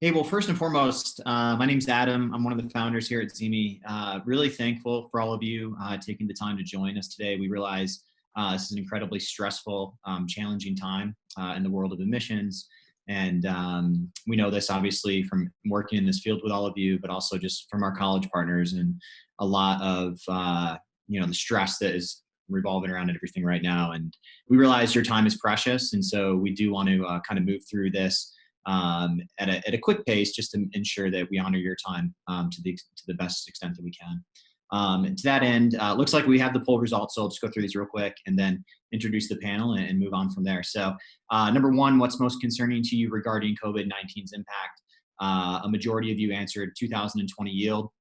Hey, well, first and foremost, my name's Adam. I'm one of the founders here at ZeeMee. Really thankful for all of you taking the time to join us today. We realize this is an incredibly stressful, challenging time in the world of admissions. And we know this obviously from working in this field with all of you, but also just from our college partners and a lot of the stress that is revolving around everything right now. And we realize your time is precious. And so we do want to kind of move through this at a quick pace, just to ensure that we honor your time to the best extent that we can. And to that end, looks like we have the poll results, so I'll just go through these real quick and then introduce the panel and move on from there. So number one, what's most concerning to you regarding COVID-19's impact? A majority of you answered 2020 yield,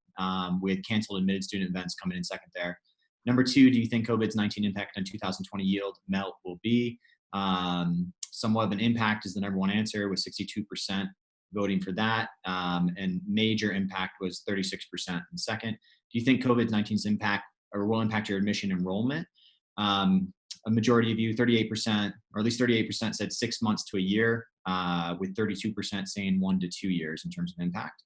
with canceled admitted student events coming in second there. Number two, do you think COVID-19 impact on 2020 yield? MELT will be. Somewhat of an impact is the number one answer, with 62% voting for that, and major impact was 36% in second. Do you think COVID-19's impact or will impact your admission enrollment? A majority of you, 38%, or at least 38% said 6 months to a year, with 32% saying 1 to 2 years in terms of impact.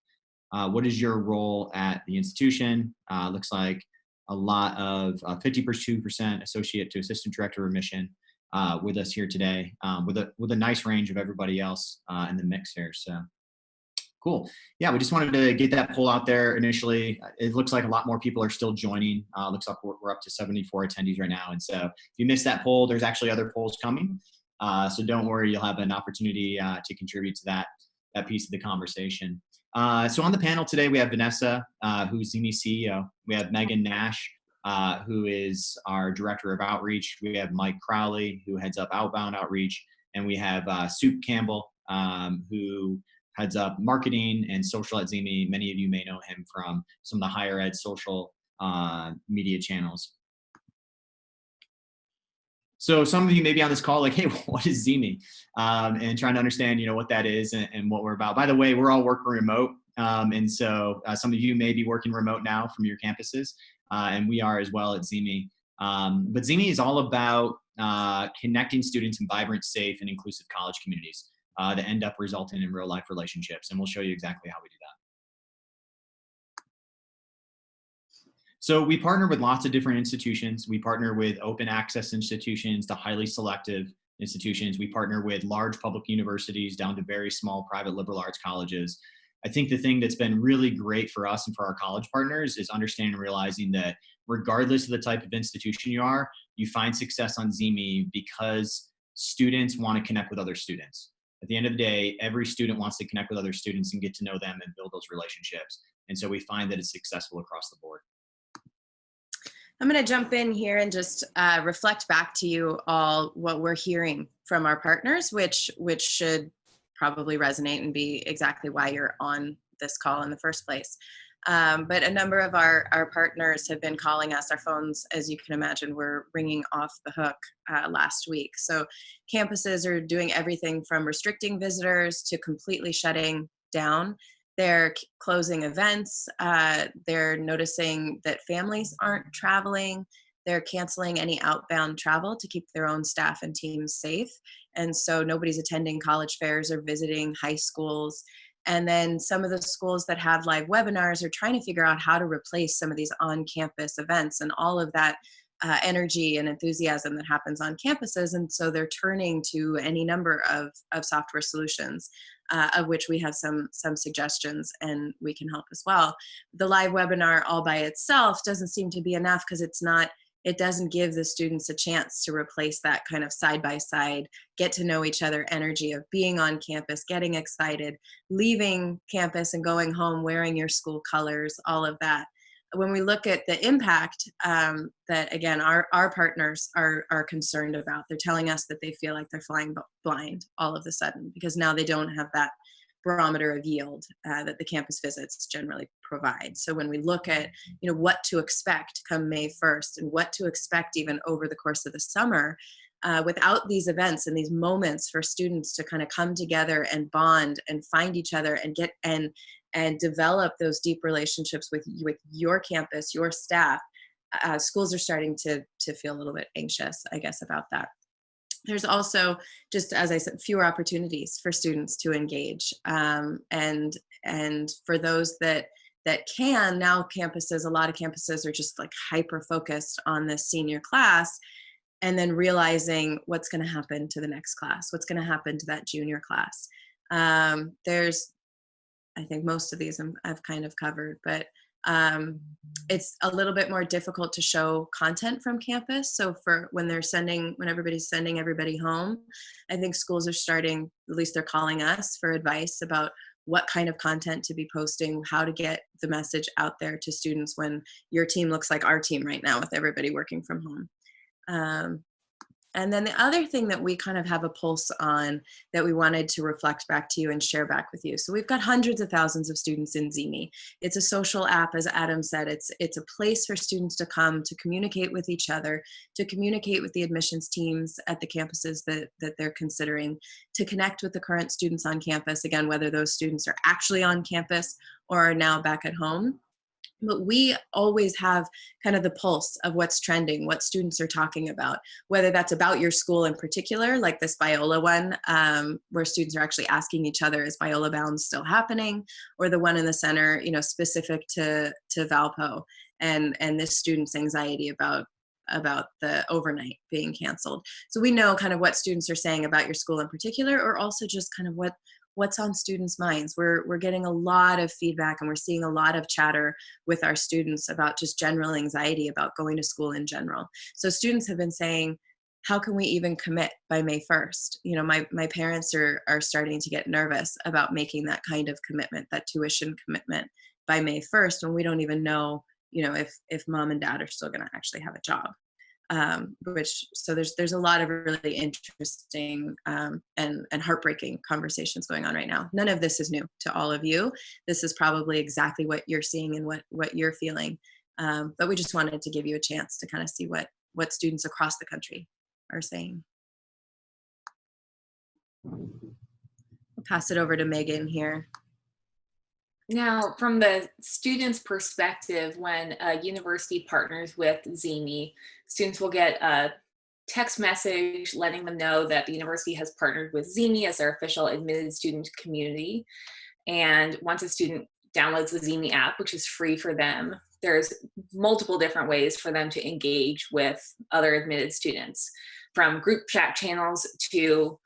What is your role at the institution? Looks like a lot of 52% associate to assistant director of admission with us here today, with a nice range of everybody else in the mix here. So cool. Yeah, we just wanted to get that poll out there initially. It looks like a lot more people are still joining. Looks like we're up to 74 attendees right now. And so if you missed that poll, there's actually other polls coming. So don't worry, you'll have an opportunity to contribute to that piece of the conversation. So on the panel today, we have Vanessa, who's ZeeMee CEO. We have Megan Nash, who is our director of outreach. We have Mike Crowley, who heads up outbound outreach. And we have Soup Campbell, who heads up marketing and social at ZeeMee. Many of you may know him from some of the higher ed social media channels. So some of you may be on this call like, hey, what is ZeeMee? And trying to understand, what that is and what we're about. By the way, we're all working remote. And so some of you may be working remote now from your campuses, and we are as well at ZeeMee. But ZeeMee is all about connecting students in vibrant, safe, and inclusive college communities that end up resulting in real life relationships. And we'll show you exactly how we do that. So we partner with lots of different institutions. We partner with open access institutions to highly selective institutions. We partner with large public universities down to very small private liberal arts colleges. I think the thing that's been really great for us and for our college partners is understanding and realizing that regardless of the type of institution you are, you find success on ZeeMee because students want to connect with other students. At the end of the day, every student wants to connect with other students and get to know them and build those relationships. And so we find that it's successful across the board. I'm going to jump in here and just reflect back to you all what we're hearing from our partners, which should probably resonate and be exactly why you're on this call in the first place. But a number of our partners have been calling us. Our phones, as you can imagine, were ringing off the hook last week. So campuses are doing everything from restricting visitors to completely shutting down. They're closing events. They're noticing that families aren't traveling. They're canceling any outbound travel to keep their own staff and teams safe. And so nobody's attending college fairs or visiting high schools. And then some of the schools that have live webinars are trying to figure out how to replace some of these on-campus events and all of that energy and enthusiasm that happens on campuses. And so they're turning to any number of software solutions, of which we have some suggestions and we can help as well. The live webinar all by itself doesn't seem to be enough because it doesn't give the students a chance to replace that kind of side-by-side, get to know each other energy of being on campus, getting excited, leaving campus and going home wearing your school colors, all of that. When we look at the impact that, again, our partners are concerned about, they're telling us that they feel like they're flying blind all of a sudden because now they don't have that barometer of yield that the campus visits generally provide. So when we look at what to expect come May 1st and what to expect even over the course of the summer, without these events and these moments for students to kind of come together and bond and find each other and get and develop those deep relationships with your campus, your staff, schools are starting to feel a little bit anxious, I guess, about that. there's also, just as I said, fewer opportunities for students to engage. And for those that can, now campuses, a lot of campuses are just like hyper focused on this senior class, and then realizing what's going to happen to the next class, what's going to happen to that junior class. There's, I think most of these I've kind of covered, but it's a little bit more difficult to show content from campus. So for when everybody's sending everybody home, I think schools are starting, at least they're calling us for advice about what kind of content to be posting, how to get the message out there to students when your team looks like our team right now with everybody working from home. And then the other thing that we kind of have a pulse on that we wanted to reflect back to you and share back with you. So we've got hundreds of thousands of students in ZeeMee. It's a social app, as Adam said. It's a place for students to come to communicate with each other, to communicate with the admissions teams at the campuses that they're considering, to connect with the current students on campus, again, whether those students are actually on campus or are now back at home. But we always have kind of the pulse of what's trending, what students are talking about, whether that's about your school in particular, like this Biola one, where students are actually asking each other, is Biola Bound still happening? Or the one in the center, specific to Valpo and this student's anxiety about the overnight being canceled. So we know kind of what students are saying about your school in particular, or also just kind of what's on students' minds. We're getting a lot of feedback, and we're seeing a lot of chatter with our students about just general anxiety about going to school in general. So students have been saying, how can we even commit by May 1st? My parents are starting to get nervous about making that kind of commitment, that tuition commitment by May 1st, when we don't even know, if mom and dad are still going to actually have a job. So there's a lot of really interesting and heartbreaking conversations going on right now. None of this is new to all of you. This is probably exactly what you're seeing and what you're feeling. But we just wanted to give you a chance to kind of see what students across the country are saying. I'll pass it over to Megan here. Now, from the student's perspective, when a university partners with ZeeMee, students will get a text message letting them know that the university has partnered with ZeeMee as their official admitted student community. And once a student downloads the ZeeMee app, which is free for them, there's multiple different ways for them to engage with other admitted students, from group chat channels to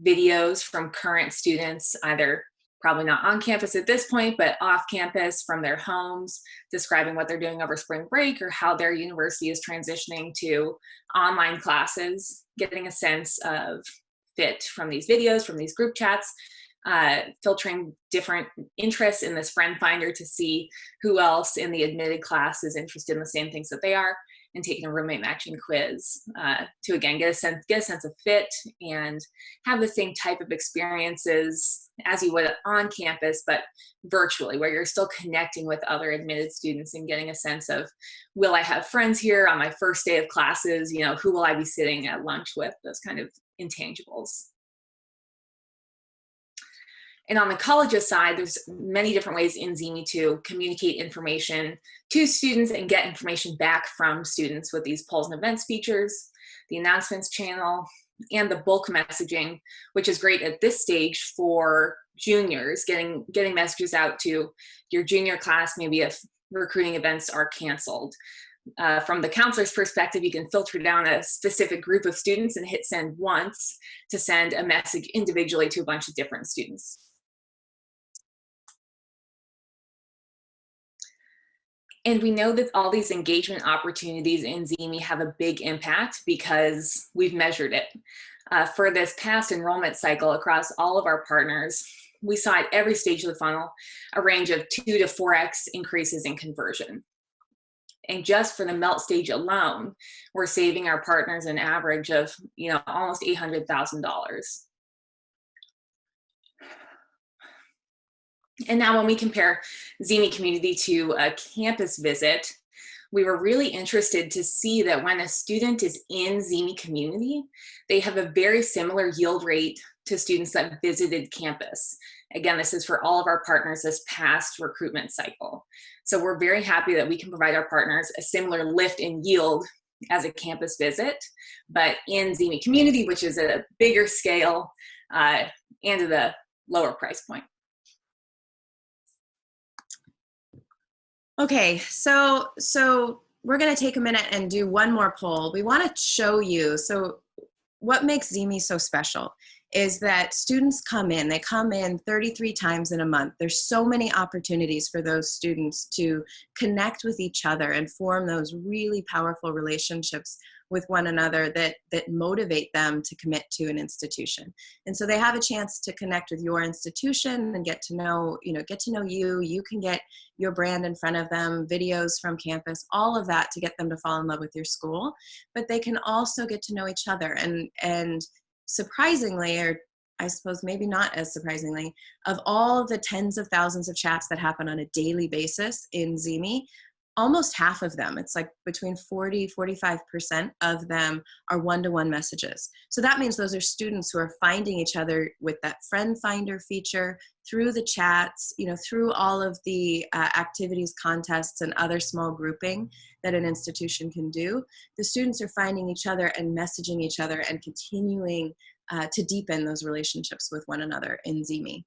videos from current students, either probably not on campus at this point, but off campus from their homes, describing what they're doing over spring break or how their university is transitioning to online classes, getting a sense of fit from these videos, from these group chats, filtering different interests in this friend finder to see who else in the admitted class is interested in the same things that they are, and taking a roommate matching quiz to again get a sense of fit and have the same type of experiences as you would on campus, but virtually, where you're still connecting with other admitted students and getting a sense of, will I have friends here on my first day of classes? Who will I be sitting at lunch with? Those kind of intangibles. And on the college's side, there's many different ways in ZeeMee to communicate information to students and get information back from students with these polls and events features, the announcements channel, and the bulk messaging, which is great at this stage for juniors, getting messages out to your junior class, maybe if recruiting events are canceled. From the counselor's perspective, you can filter down a specific group of students and hit send once to send a message individually to a bunch of different students. And we know that all these engagement opportunities in ZeeMee have a big impact because we've measured it. For this past enrollment cycle across all of our partners, we saw at every stage of the funnel a range of 2 to 4x increases in conversion. And just for the melt stage alone, we're saving our partners an average of almost $800,000. And now when we compare ZeeMee Community to a campus visit, we were really interested to see that when a student is in ZeeMee Community, they have a very similar yield rate to students that visited campus. Again, this is for all of our partners this past recruitment cycle. So we're very happy that we can provide our partners a similar lift in yield as a campus visit, but in ZeeMee Community, which is a bigger scale and at a lower price point. Okay, so we're going to take a minute and do one more poll. We want to show you, so what makes ZeeMee so special is that students come in, they come in 33 times in a month. There's so many opportunities for those students to connect with each other and form those really powerful relationships with one another that motivate them to commit to an institution. And so they have a chance to connect with your institution and get to know you. You can get your brand in front of them, videos from campus, all of that to get them to fall in love with your school. But they can also get to know each other. And surprisingly, or I suppose maybe not as surprisingly, of all the tens of thousands of chats that happen on a daily basis in ZeeMee, almost half of them, it's like between 40-45% of them are one-to-one messages. So that means those are students who are finding each other with that friend finder feature, through the chats, through all of the activities, contests, and other small grouping that an institution can do. The students are finding each other and messaging each other and continuing to deepen those relationships with one another in ZeeMee.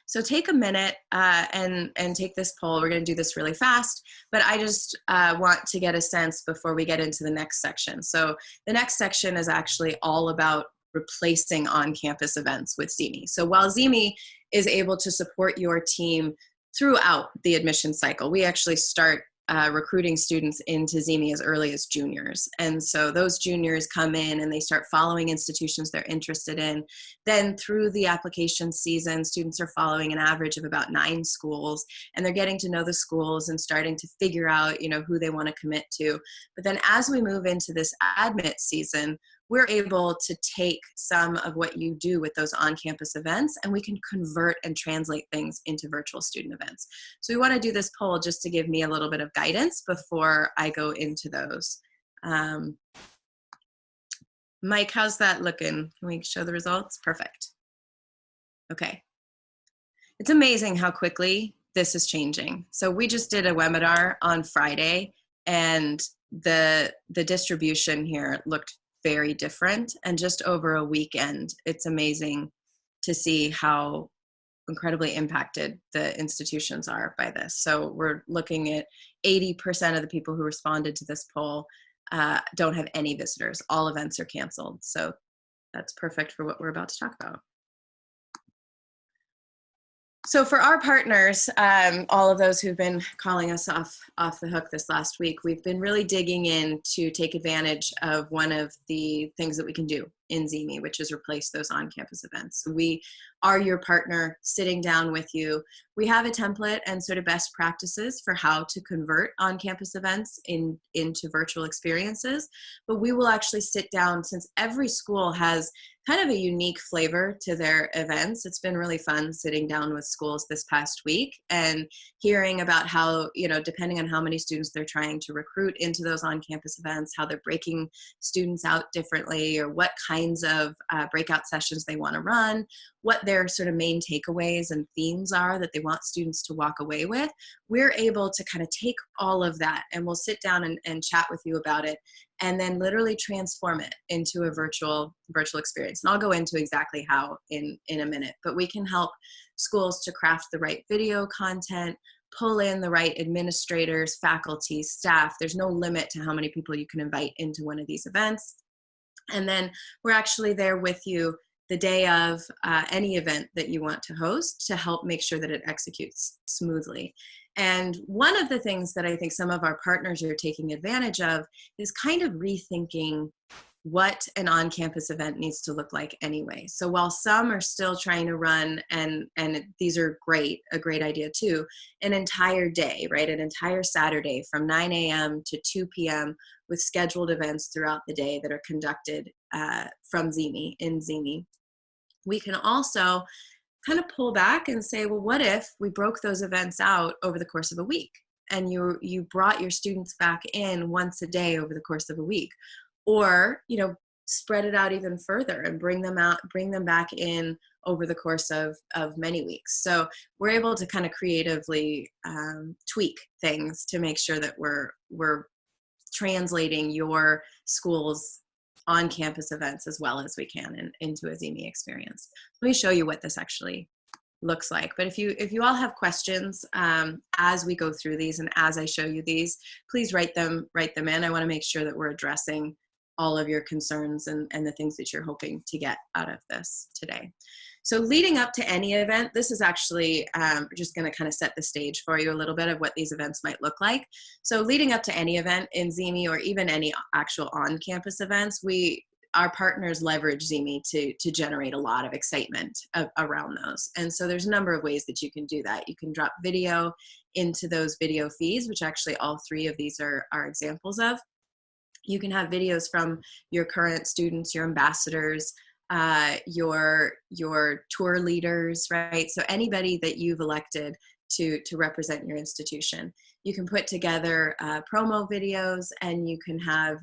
So take a minute and take this poll. We're going to do this really fast, but I just want to get a sense before we get into the next section. So the next section is actually all about replacing on-campus events with ZeeMee. So while ZeeMee is able to support your team throughout the admission cycle, we actually start recruiting students into ZeeMee as early as juniors. And so those juniors come in and they start following institutions they're interested in. Then through the application season, students are following an average of about 9 schools, and they're getting to know the schools and starting to figure out, who they want to commit to. But then as we move into this admit season, we're able to take some of what you do with those on-campus events, and we can convert and translate things into virtual student events. So we want to do this poll just to give me a little bit of guidance before I go into those. Mike, how's that looking? Can we show the results? Perfect. Okay. It's amazing how quickly this is changing. So we just did a webinar on Friday, and the distribution here looked very different, and just over a weekend, it's amazing to see how incredibly impacted the institutions are by this. So we're looking at 80% of the people who responded to this poll don't have any visitors. All events are canceled. So that's perfect for what we're about to talk about. So for our partners, all of those who've been calling us off the hook this last week, we've been really digging in to take advantage of one of the things that we can do in ZeeMee, which is replace those on-campus events. We are your partner, sitting down with you. We have a template and sort of best practices for how to convert on-campus events into virtual experiences, but we will actually sit down, since every school has kind of a unique flavor to their events. It's been really fun sitting down with schools this past week and hearing about how, depending on how many students they're trying to recruit into those on-campus events, how they're breaking students out differently, or what kinds of breakout sessions they want to run, what their sort of main takeaways and themes are that they want students to walk away with. We're able to kind of take all of that, and we'll sit down and chat with you about it, and then literally transform it into a virtual experience. And I'll go into exactly how in a minute, but we can help schools to craft the right video content, pull in the right administrators, faculty, staff. There's no limit to how many people you can invite into one of these events. And then we're actually there with you the day of any event that you want to host to help make sure that it executes smoothly. And one of the things that I think some of our partners are taking advantage of is kind of rethinking what an on-campus event needs to look like anyway. So while some are still trying to run, and these are a great idea too, an entire day, right? An entire Saturday from 9 a.m. to 2 p.m. with scheduled events throughout the day that are conducted from ZeeMee, in ZeeMee. We can also kind of pull back and say, well, what if we broke those events out over the course of a week, and you brought your students back in once a day over the course of a week, or spread it out even further and bring them back in over the course of many weeks. So we're able to kind of creatively tweak things to make sure that we're translating your school's on-campus events as well as we can into a ZeeMee experience. Let me show you what this actually looks like. But if you all have questions as we go through these and as I show you these, please write them in. I want to make sure that we're addressing all of your concerns and the things that you're hoping to get out of this today. So leading up to any event, this is actually just going to kind of set the stage for you a little bit of what these events might look like. So leading up to any event in ZeeMee or even any actual on-campus events, our partners leverage ZeeMee to generate a lot of excitement around those. And so there's a number of ways that you can do that. You can drop video into those video feeds, which actually all three of these are examples of. You can have videos from your current students, your ambassadors, your tour leaders, right? So anybody that you've elected to represent your institution. You can put together promo videos, and you can have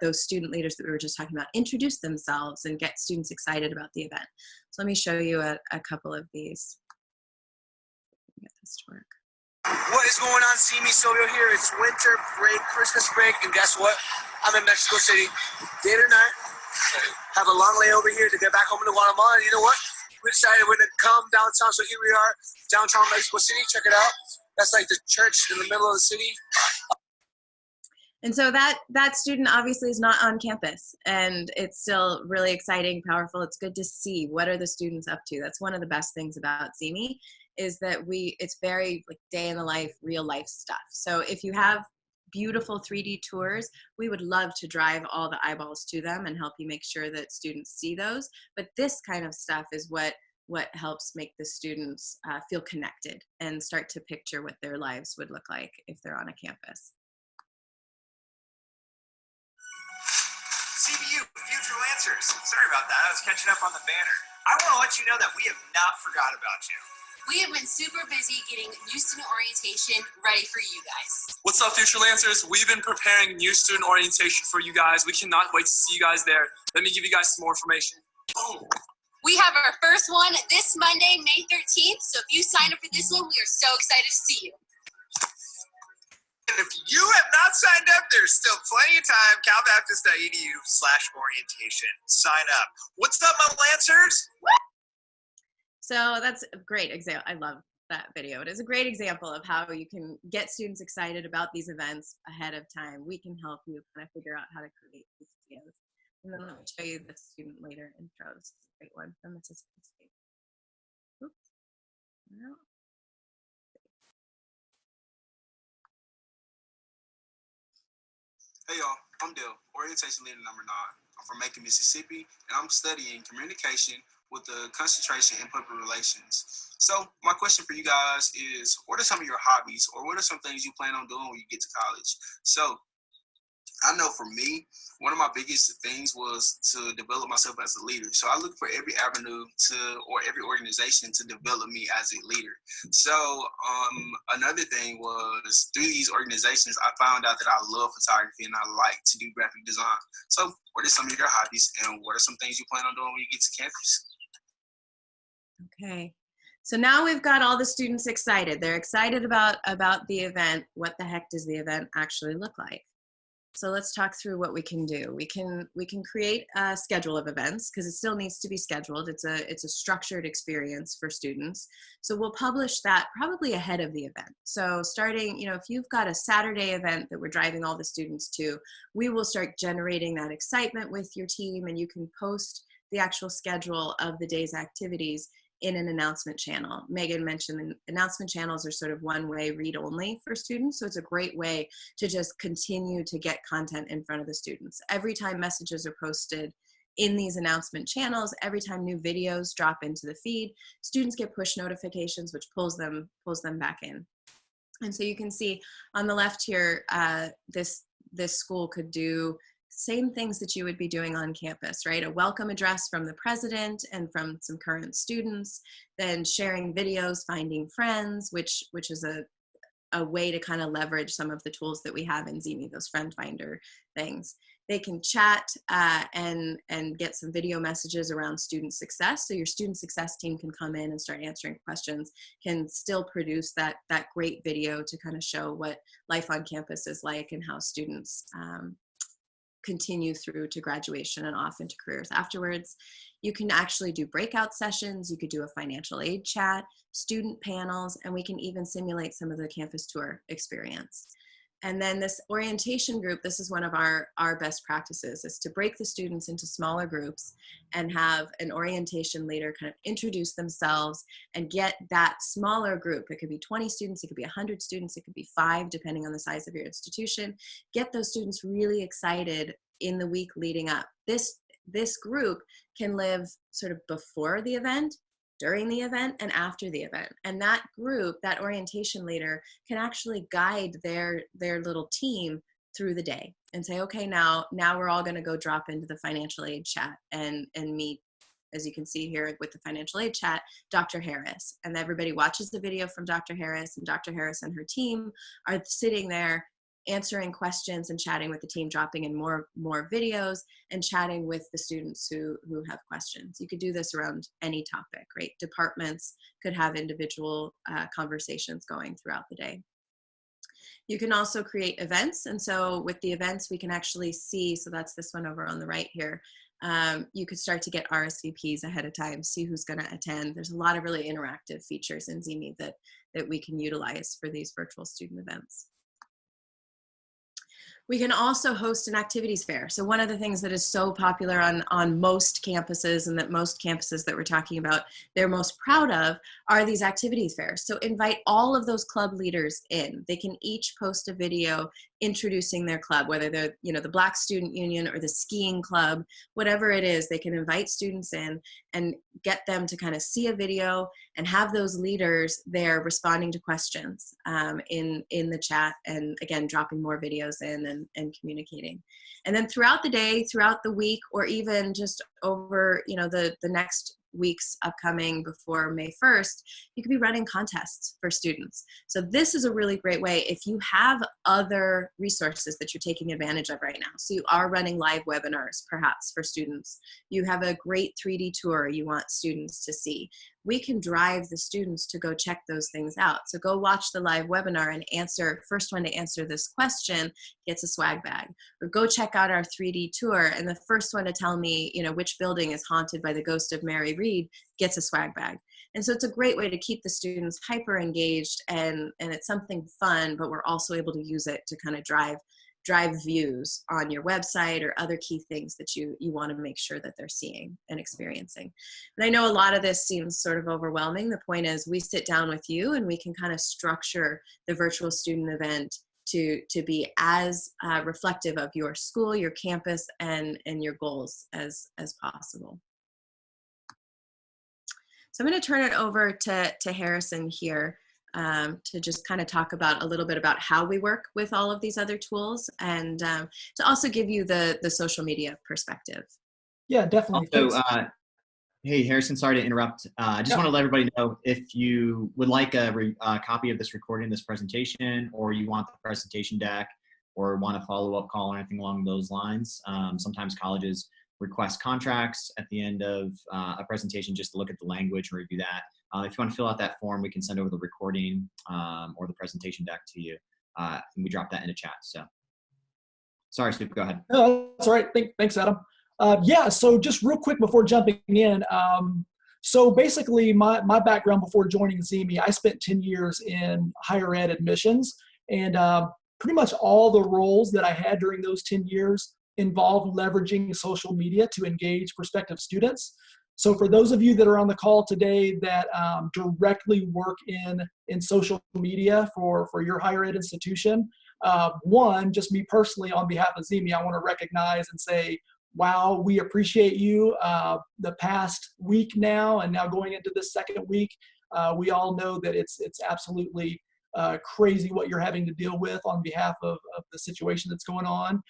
those student leaders that we were just talking about introduce themselves and get students excited about the event. So let me show you a couple of these. Get this to work. What is going on, ZeeMee? So you're here. It's winter break, Christmas break, and guess what? I'm in Mexico City. Day or night. Have a long layover here to get back home to Guatemala. And you know what? We decided we're going to come downtown. So here we are, downtown Mexico City. Check it out. That's like the church in the middle of the city. And so that student obviously is not on campus, and it's still really exciting, powerful. It's good to see what are the students up to. That's one of the best things about ZeeMee is that it's very like day in the life, real life stuff. So if you have beautiful 3D tours, we would love to drive all the eyeballs to them and help you make sure that students see those. But this kind of stuff is what helps make the students feel connected and start to picture what their lives would look like if they're on a campus. CBU, Future Lancers. Sorry about that. I was catching up on the banner. I want to let you know that we have not forgot about you. We have been super busy getting new student orientation ready for you guys. What's up, Future Lancers? We've been preparing new student orientation for you guys. We cannot wait to see you guys there. Let me give you guys some more information. Boom. We have our first one this Monday, May 13th. So if you sign up for this one, we are so excited to see you. And if you have not signed up, there's still plenty of time. calbaptist.edu/orientation. Sign up. What's up, my Lancers? So that's a great example. I love that video. It is a great example of how you can get students excited about these events ahead of time. We can help you kind of figure out how to create these videos. And then let me show you the student leader intro. This is a great one from Mississippi State. Oops. No. Hey y'all, I'm Dale, orientation leader number 9. I'm from Macon, Mississippi, and I'm studying communication with a concentration in public relations. So my question for you guys is, what are some of your hobbies, or what are some things you plan on doing when you get to college? So I know for me, one of my biggest things was to develop myself as a leader. So I look for every avenue or every organization to develop me as a leader. So another thing was through these organizations, I found out that I love photography and I like to do graphic design. So what are some of your hobbies, and what are some things you plan on doing when you get to campus? Okay. So now we've got all the students excited. They're excited about the event. What the heck does the event actually look like? So let's talk through what we can do. We can create a schedule of events because it still needs to be scheduled. It's a structured experience for students. So we'll publish that probably ahead of the event. So starting, if you've got a Saturday event that we're driving all the students to, we will start generating that excitement with your team, and you can post the actual schedule of the day's activities in an announcement channel. Megan mentioned announcement channels are sort of one-way read-only for students, so it's a great way to just continue to get content in front of the students. Every time messages are posted in these announcement channels, every time new videos drop into the feed, students get push notifications, which pulls them back in. And so you can see on the left here, this school could do same things that you would be doing on campus, right? A welcome address from the president and from some current students, then sharing videos, finding friends, which is a way to kind of leverage some of the tools that we have in ZeeMee, those friend finder things. They can chat and get some video messages around student success. So your student success team can come in and start answering questions, can still produce that great video to kind of show what life on campus is like and how students continue through to graduation and off into careers afterwards. You can actually do breakout sessions. You could do a financial aid chat, student panels, and we can even simulate some of the campus tour experience. And then this orientation group, this is one of our best practices, is to break the students into smaller groups and have an orientation leader kind of introduce themselves and get that smaller group. It could be 20 students, it could be 100 students, it could be 5, depending on the size of your institution. Get those students really excited in the week leading up. This group can live sort of before the event, during the event, and after the event. And that group, that orientation leader, can actually guide their little team through the day and say, okay, now we're all going to go drop into the financial aid chat and meet, as you can see here with the financial aid chat, Dr. Harris. And everybody watches the video from Dr. Harris, and Dr. Harris and her team are sitting there answering questions and chatting with the team, dropping in more videos and chatting with the students who have questions. You could do this around any topic, right? Departments could have individual conversations going throughout the day. You can also create events. And so with the events, we can actually see, so that's this one over on the right here. You could start to get RSVPs ahead of time, see who's going to attend. There's a lot of really interactive features in ZeeMee that we can utilize for these virtual student events. We can also host an activities fair. So one of the things that is so popular on most campuses, and that most campuses that we're talking about, they're most proud of, are these activities fairs. So invite all of those club leaders in. They can each post a video introducing their club, whether they're, the Black Student Union or the skiing club, whatever it is. They can invite students in and get them to kind of see a video and have those leaders there responding to questions in the chat, and again, dropping more videos in and communicating. And then throughout the day, throughout the week, or even just over the next weeks upcoming before May 1st, you could be running contests for students. So this is a really great way if you have other resources that you're taking advantage of right now. So you are running live webinars perhaps for students. You have a great 3D tour you want students to see. We can drive the students to go check those things out. So go watch the live webinar and first one to answer this question gets a swag bag. Or go check out our 3D tour, and the first one to tell me, which building is haunted by the ghost of Mary Read gets a swag bag. And so it's a great way to keep the students hyper engaged, and it's something fun, but we're also able to use it to kind of drive views on your website or other key things that you want to make sure that they're seeing and experiencing. And I know a lot of this seems sort of overwhelming. The point is we sit down with you and we can kind of structure the virtual student event to be as reflective of your school, your campus, and your goals as possible. So I'm going to turn it over to Harrison here. To just kind of talk about a little bit about how we work with all of these other tools, and to also give you the social media perspective. Yeah, definitely. Also, hey, Harrison, sorry to interrupt. I just want to let everybody know, if you would like a copy of this recording, this presentation, or you want the presentation deck, or want a follow-up call or anything along those lines. Sometimes colleges request contracts at the end of a presentation just to look at the language and review that. If you want to fill out that form, we can send over the recording or the presentation deck to you, and we drop that in a chat. So, sorry, Snoop, go ahead. No, that's all right. Thanks, Adam. Yeah, so just real quick before jumping in, so basically my background before joining ZeeMee, I spent 10 years in higher ed admissions, and pretty much all the roles that I had during those 10 years involved leveraging social media to engage prospective students. So for those of you that are on the call today that directly work in social media for your higher ed institution, one, just me personally on behalf of ZeeMee, I want to recognize and say, wow, we appreciate you. The past week now, and now going into this second week, we all know that it's absolutely crazy what you're having to deal with on behalf of the situation that's going on.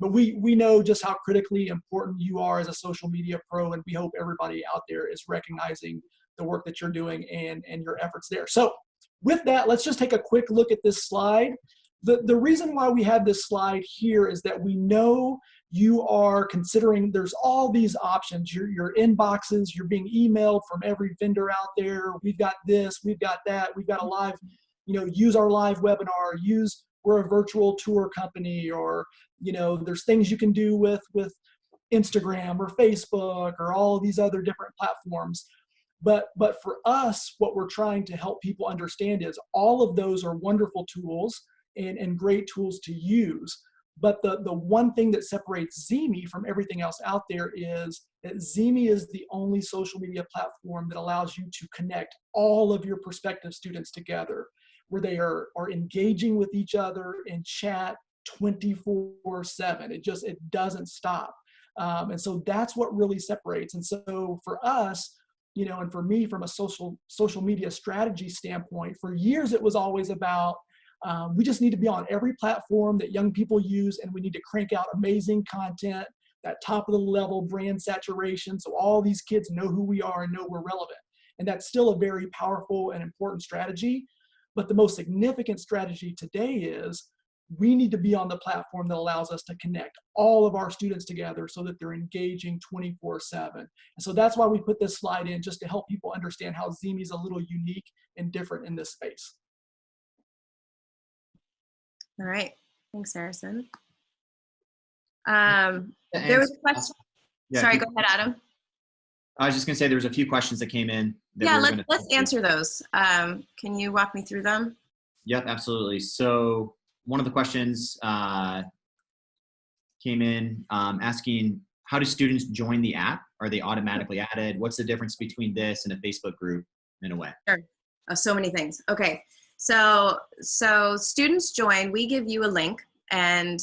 But we know just how critically important you are as a social media pro, and we hope everybody out there is recognizing the work that you're doing and your efforts there. So with that, let's just take a quick look at this slide. the reason why we have this slide here is that we know you are considering there's all these options. Your inboxes, you're being emailed from every vendor out there. We've got this, we've got that, we've got a live, use our live webinar, we're a virtual tour company, or, there's things you can do with Instagram or Facebook or all these other different platforms. But for us, what we're trying to help people understand is all of those are wonderful tools and great tools to use. But the one thing that separates ZeeMee from everything else out there is that ZeeMee is the only social media platform that allows you to connect all of your prospective students together, where they are engaging with each other in chat 24/7. It doesn't stop. And so that's what really separates. And so for us, and for me, from a social media strategy standpoint, for years it was always about, we just need to be on every platform that young people use, and we need to crank out amazing content, that top of the level brand saturation, so all these kids know who we are and know we're relevant. And that's still a very powerful and important strategy. But the most significant strategy today is we need to be on the platform that allows us to connect all of our students together so that they're engaging 24/7. And so that's why we put this slide in, just to help people understand how ZeeMee is a little unique and different in this space. All right. Thanks, Harrison. There was a question. Yeah, Sorry, go ahead, Adam. I was just going to say there was a few questions that came in. Let's answer those. Can you walk me through them? Yep, absolutely. So one of the questions came in asking, how do students join the app? Are they automatically added? What's the difference between this and a Facebook group in a way? Sure. So many things. Okay. So students join, we give you a link, and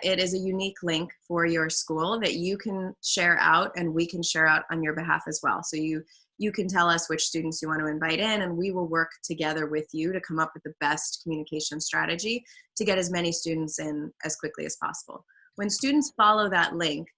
it is a unique link for your school that you can share out, and we can share out on your behalf as well. So you can tell us which students you want to invite in, and we will work together with you to come up with the best communication strategy to get as many students in as quickly as possible. When students follow that link,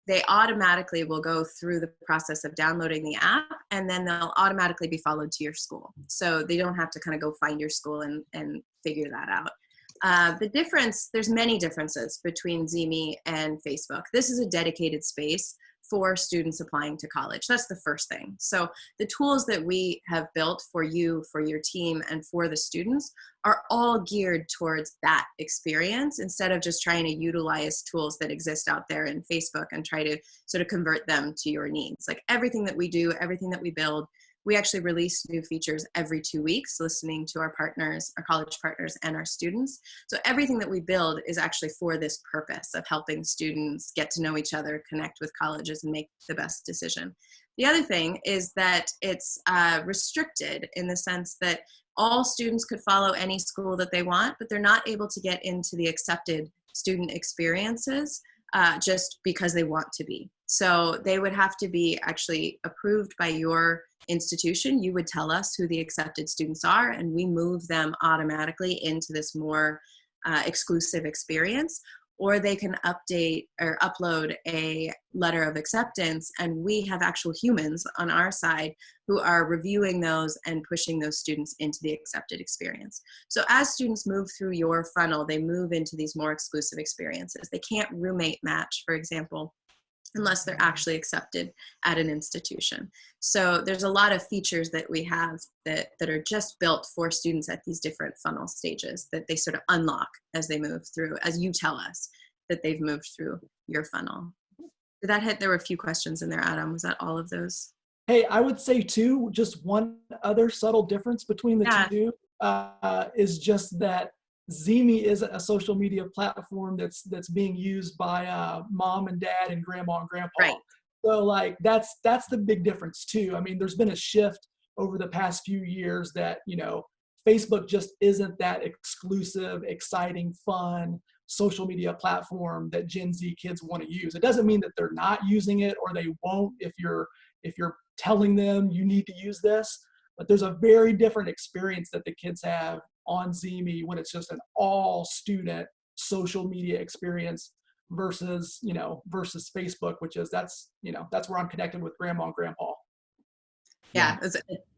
they automatically will go through the process of downloading the app, and then they'll automatically be followed to your school. So they don't have to kind of go find your school and figure that out. The difference, there's many differences between ZeeMee and Facebook. This is a dedicated space for students applying to college. That's the first thing. So the tools that we have built for you, for your team, and for the students are all geared towards that experience, instead of just trying to utilize tools that exist out there in Facebook and try to sort of convert them to your needs. Like everything that we do, everything that we build, we actually release new features every 2 weeks, listening to our partners, our college partners, and our students. So everything that we build is actually for this purpose of helping students get to know each other, connect with colleges, and make the best decision. The other thing is that it's restricted in the sense that all students could follow any school that they want, but they're not able to get into the accepted student experiences just because they want to be. So they would have to be actually approved by your institution. You would tell us who the accepted students are, and we move them automatically into this more exclusive experience. Or they can update or upload a letter of acceptance, and we have actual humans on our side who are reviewing those and pushing those students into the accepted experience. So as students move through your funnel, they move into these more exclusive experiences. They can't roommate match, for example, unless they're actually accepted at an institution. So there's a lot of features that we have that are just built for students at these different funnel stages that they sort of unlock as they move through, as you tell us that they've moved through your funnel. Did that hit? There were a few questions in there, Adam. Was that all of those? Hey, I would say too, just one other subtle difference between the two is just that ZeeMee is a social media platform that's being used by mom and dad and grandma and grandpa. Right. So like that's the big difference too. I mean, there's been a shift over the past few years that, Facebook just isn't that exclusive, exciting, fun social media platform that Gen Z kids want to use. It doesn't mean that they're not using it or they won't if you're telling them you need to use this, but there's a very different experience that the kids have on ZeeMee when it's just an all student social media experience versus Facebook, which is that's where I'm connected with grandma and grandpa. Yeah.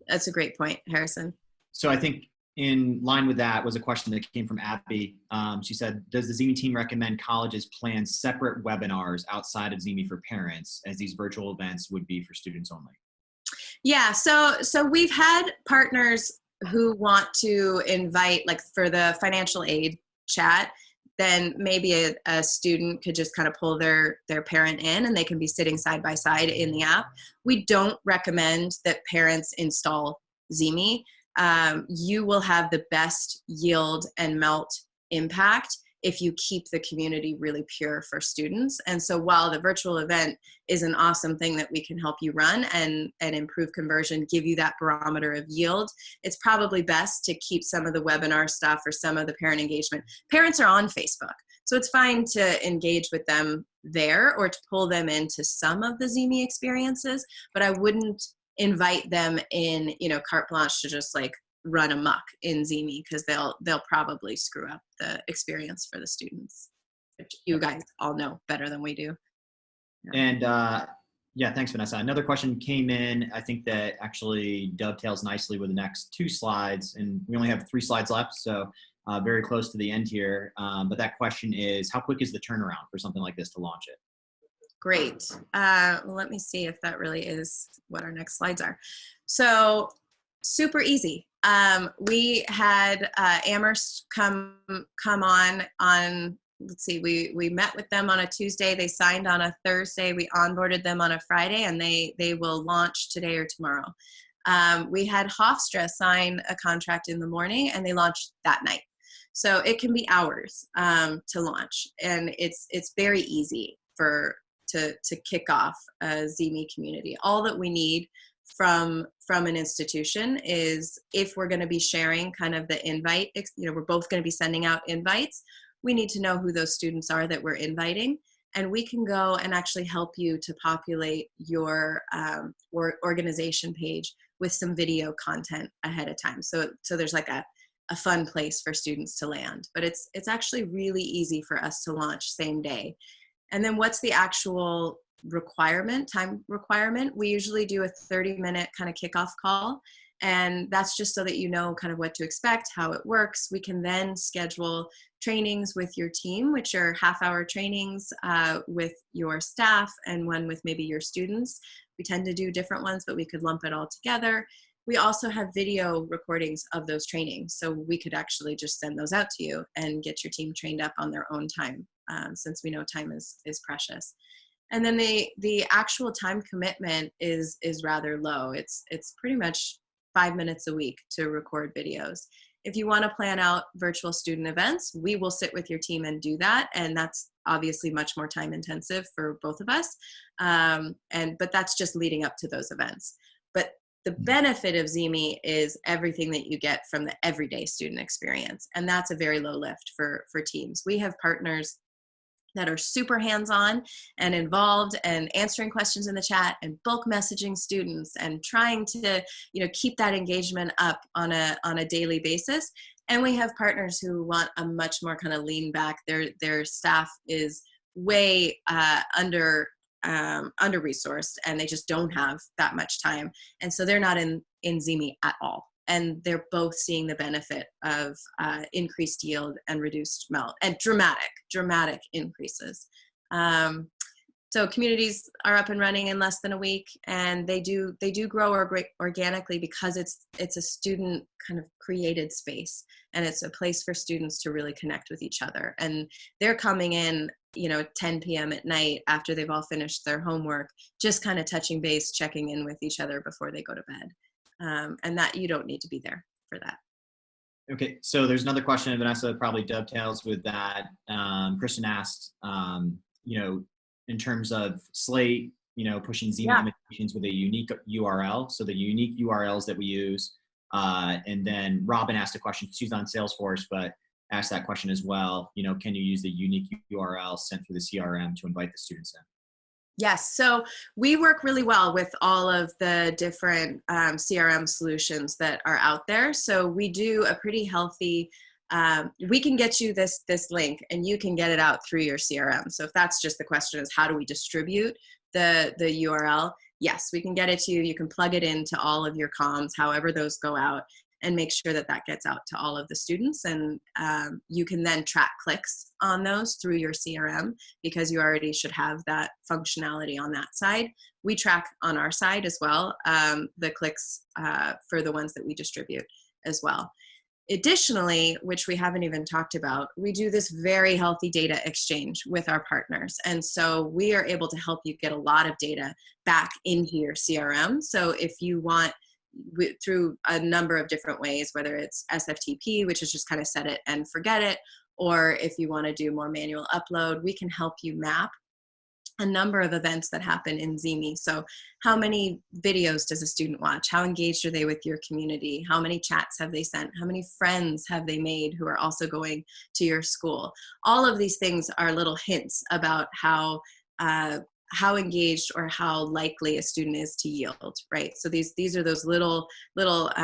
That's a great point, Harrison. So I think in line with that was a question that came from Abby. She said, does the ZeeMee team recommend colleges plan separate webinars outside of ZeeMee for parents, as these virtual events would be for students only? Yeah, so we've had partners who want to invite, like for the financial aid chat, then maybe a student could just kind of pull their parent in and they can be sitting side by side in the app. We don't recommend that parents install ZeeMee. You will have the best yield and melt impact if you keep the community really pure for students. And so while the virtual event is an awesome thing that we can help you run and improve conversion, give you that barometer of yield, it's probably best to keep some of the webinar stuff or some of the parent engagement. Parents are on Facebook, so it's fine to engage with them there or to pull them into some of the ZeeMee experiences, but I wouldn't invite them in, carte blanche to just like run amok in ZeeMee, because they'll probably screw up the experience for the students, which you guys all know better than we do. Yeah. And yeah, thanks, Vanessa. Another question came in, I think that actually dovetails nicely with the next 2 slides, and we only have 3 slides left, so very close to the end here. But that question is, how quick is the turnaround for something like this to launch it? Great. Well, let me see if that really is what our next slides are. So super easy. We had Amherst come on, let's see, we met with them on a Tuesday. They signed on a Thursday. We onboarded them on a Friday, and they will launch today or tomorrow. We had Hofstra sign a contract in the morning, and they launched that night. So it can be hours to launch, and it's very easy to kick off a ZeeMee community. All that we need from an institution is, if we're going to be sharing kind of the invite, we're both going to be sending out invites, we need to know who those students are that we're inviting, and we can go and actually help you to populate your organization page with some video content ahead of time. So there's like a fun place for students to land, but it's actually really easy for us to launch same day. And then what's the actual time requirement? We usually do a 30-minute kind of kickoff call, and that's just so that you know kind of what to expect, how it works. We can then schedule trainings with your team, which are half-hour trainings with your staff and one with maybe your students. We tend to do different ones, but we could lump it all together. We also have video recordings of those trainings, so we could actually just send those out to you and get your team trained up on their own time, since we know time is precious. And then the actual time commitment is rather low. It's pretty much 5 minutes a week to record videos. If you want to plan out virtual student events, we will sit with your team and do that, and that's obviously much more time intensive for both of us. But that's just leading up to those events. But the benefit of ZeeMee is everything that you get from the everyday student experience, and that's a very low lift for teams. We have partners that are super hands-on and involved and answering questions in the chat and bulk messaging students and trying to keep that engagement up on a daily basis. And we have partners who want a much more kind of lean back. Their staff is way under-resourced, and they just don't have that much time, and so they're not in ZeeMee at all. And they're both seeing the benefit of increased yield and reduced melt, and dramatic increases. So communities are up and running in less than a week, and they do grow organically because it's a student kind of created space, and it's a place for students to really connect with each other. And they're coming in 10 p.m. at night after they've all finished their homework, just kind of touching base, checking in with each other before they go to bed. And that you don't need to be there for that. Okay, so there's another question, Vanessa, that probably dovetails with that. Kristen asked, in terms of Slate, pushing ZeeMee invitations with a unique URL, so the unique URLs that we use. And then Robin asked a question, she's on Salesforce, but asked that question as well. Can you use the unique URL sent through the CRM to invite the students in? Yes, so we work really well with all of the different CRM solutions that are out there. So we do a pretty healthy, we can get you this link and you can get it out through your CRM. So if that's just the question is how do we distribute the URL? Yes, we can get it to you. You can plug it into all of your comms, however those go out. and make sure that that gets out to all of the students. And you can then track clicks on those through your CRM, because you already should have that functionality on that side. We track on our side as well, the clicks for the ones that we distribute as well. Additionally, which we haven't even talked about, we do this very healthy data exchange with our partners. And so we are able to help you get a lot of data back into your CRM. So if you want, through a number of different ways, whether it's SFTP, which is just kind of set it and forget it, or if you want to do more manual upload, we can help you map a number of events that happen in ZeeMee. So how many videos does a student watch? How engaged are they with your community? How many chats have they sent? How many friends have they made who are also going to your school? All of these things are little hints about how engaged or how likely a student is to yield, right? So these are those little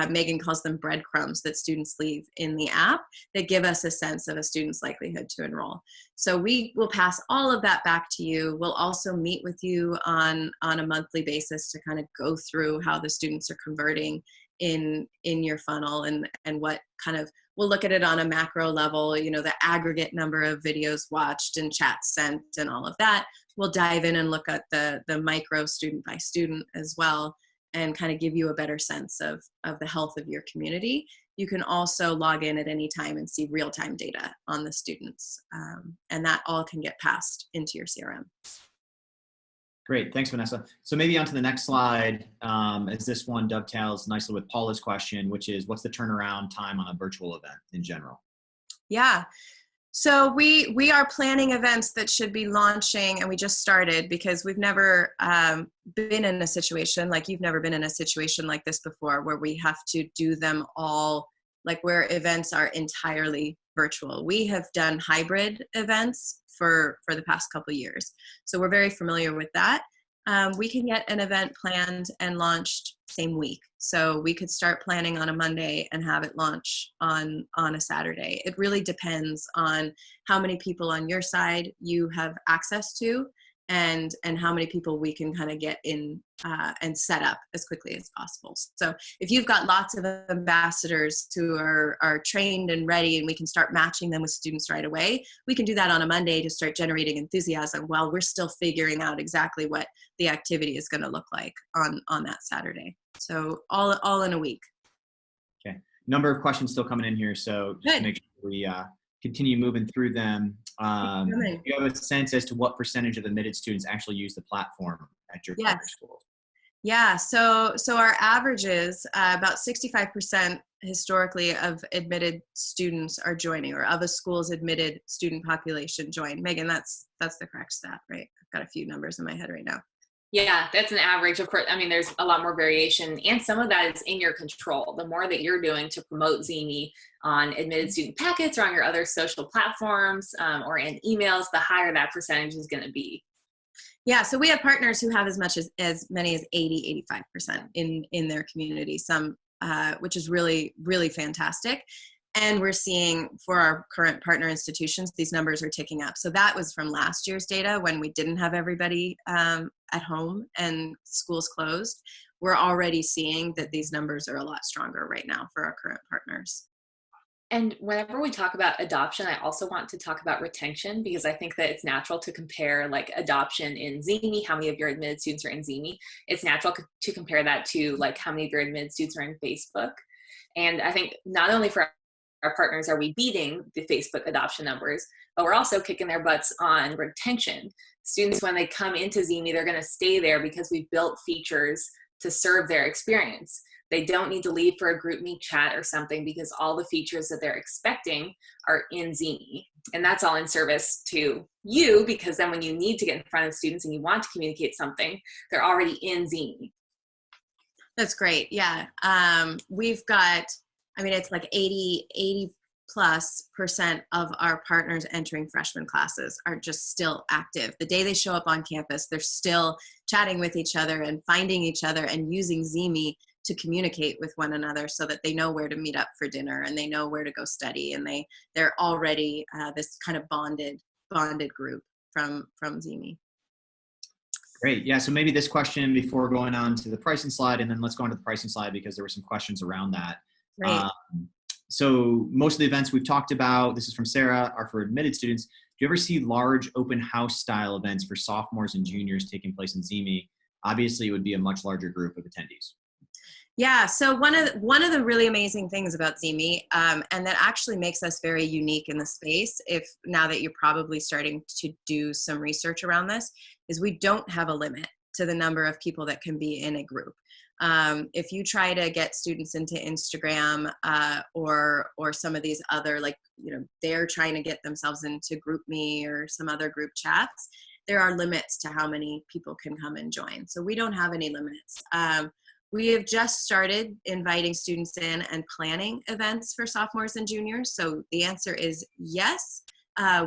Megan calls them breadcrumbs that students leave in the app that give us a sense of a student's likelihood to enroll. So we will pass all of that back to you. We'll also meet with you on a monthly basis to kind of go through how the students are converting in your funnel, and what kind of, we'll look at it on a macro level, you know, the aggregate number of videos watched and chats sent and all of that. We'll dive in and look at the micro student by student as well, and kind of give you a better sense of the health of your community. You can also log in at any time and see real-time data on the students, and that all can get passed into your CRM. Great, thanks, Vanessa. So maybe on to the next slide, as this one dovetails nicely with Paula's question, which is, what's the turnaround time on a virtual event in general? Yeah, so we are planning events that should be launching, and we just started because we've never been in a situation, like you've never been in a situation like this before, where we have to do them all, like where events are entirely virtual. We have done hybrid events for the past couple of years, so we're very familiar with that. We can get an event planned and launched same week. So we could start planning on a Monday and have it launch on a Saturday. It really depends on how many people on your side you have access to, and how many people we can kind of get in and set up as quickly as possible. So if you've got lots of ambassadors who are trained and ready, and we can start matching them with students right away, we can do that on a Monday to start generating enthusiasm while we're still figuring out exactly what the activity is going to look like on that Saturday. So all in a week. Okay, number of questions still coming in here, so just to make sure we continue moving through them. Do you have a sense as to what percentage of admitted students actually use the platform at your partner school? Yeah, so our averages, about 65% historically of admitted students are joining, or of a school's admitted student population join. Megan, that's the correct stat, right? I've got a few numbers in my head right now. Yeah, that's an average. Of course, I mean, there's a lot more variation, and some of that is in your control. The more that you're doing to promote ZeeMee on admitted student packets or on your other social platforms or in emails, the higher that percentage is going to be. Yeah, so we have partners who have as many as 80, 85% in their community, some which is really, really fantastic. And we're seeing, for our current partner institutions, these numbers are ticking up. So that was from last year's data when we didn't have everybody at home and schools closed. We're already seeing that these numbers are a lot stronger right now for our current partners. And whenever we talk about adoption, I also want to talk about retention, because I think that it's natural to compare like adoption in ZeeMee, how many of your admitted students are in ZeeMee. It's natural to compare that to like how many of your admitted students are in Facebook. And I think not only for our partners are we beating the Facebook adoption numbers, but we're also kicking their butts on retention. Students, when they come into ZeeMee, they're going to stay there because we've built features to serve their experience. They don't need to leave for a group meet chat or something, because all the features that they're expecting are in ZeeMee. And that's all in service to you, because then when you need to get in front of students and you want to communicate something, they're already in ZeeMee. That's great. Yeah. We've got, I mean, it's like 80+% of our partners entering freshman classes are just still active. The day they show up on campus, they're still chatting with each other and finding each other and using ZeeMee to communicate with one another so that they know where to meet up for dinner and they know where to go study, and they're already this kind of bonded group from ZeeMee. Great. Yeah, so maybe this question before going on to the pricing slide, and then let's go on to the pricing slide because there were some questions around that. Right. So most of the events we've talked about, this is from Sarah, are for admitted students. Do you ever see large open house style events for sophomores and juniors taking place in ZeeMee? Obviously, it would be a much larger group of attendees. Yeah, so one of the really amazing things about ZeeMee, and that actually makes us very unique in the space, if now that you're probably starting to do some research around this, is we don't have a limit to the number of people that can be in a group. If you try to get students into Instagram or some of these other, like, you know, they're trying to get themselves into GroupMe or some other group chats, there are limits to how many people can come and join. So we don't have any limits. We have just started inviting students in and planning events for sophomores and juniors. So the answer is yes,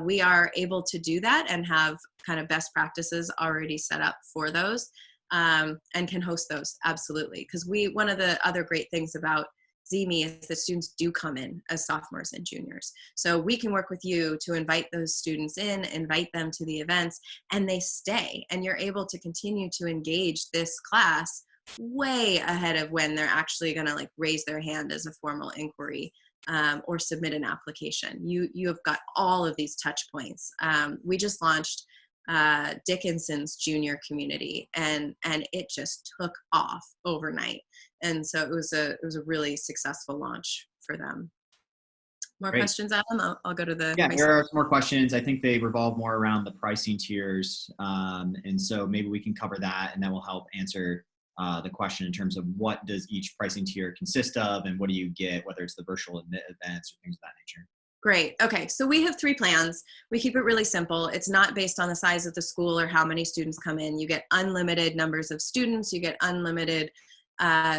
we are able to do that and have kind of best practices already set up for those, and can host those, absolutely. Because one of the other great things about ZeeMee is that students do come in as sophomores and juniors. So we can work with you to invite those students in, invite them to the events, and they stay. And you're able to continue to engage this class way ahead of when they're actually going to like raise their hand as a formal inquiry or submit an application. You have got all of these touch points. We just launched Dickinson's junior community, and it just took off overnight. And so it was a really successful launch for them. More Great. Questions, Adam? I'll go to the Yeah, pricing. there are some more questions. I think they revolve more around the pricing tiers. And so maybe we can cover that, and that will help answer the question in terms of what does each pricing tier consist of and what do you get, whether it's the virtual events or things of that nature. Great. Okay. So we have 3 plans. We keep it really simple. It's not based on the size of the school or how many students come in. You get unlimited numbers of students. You get unlimited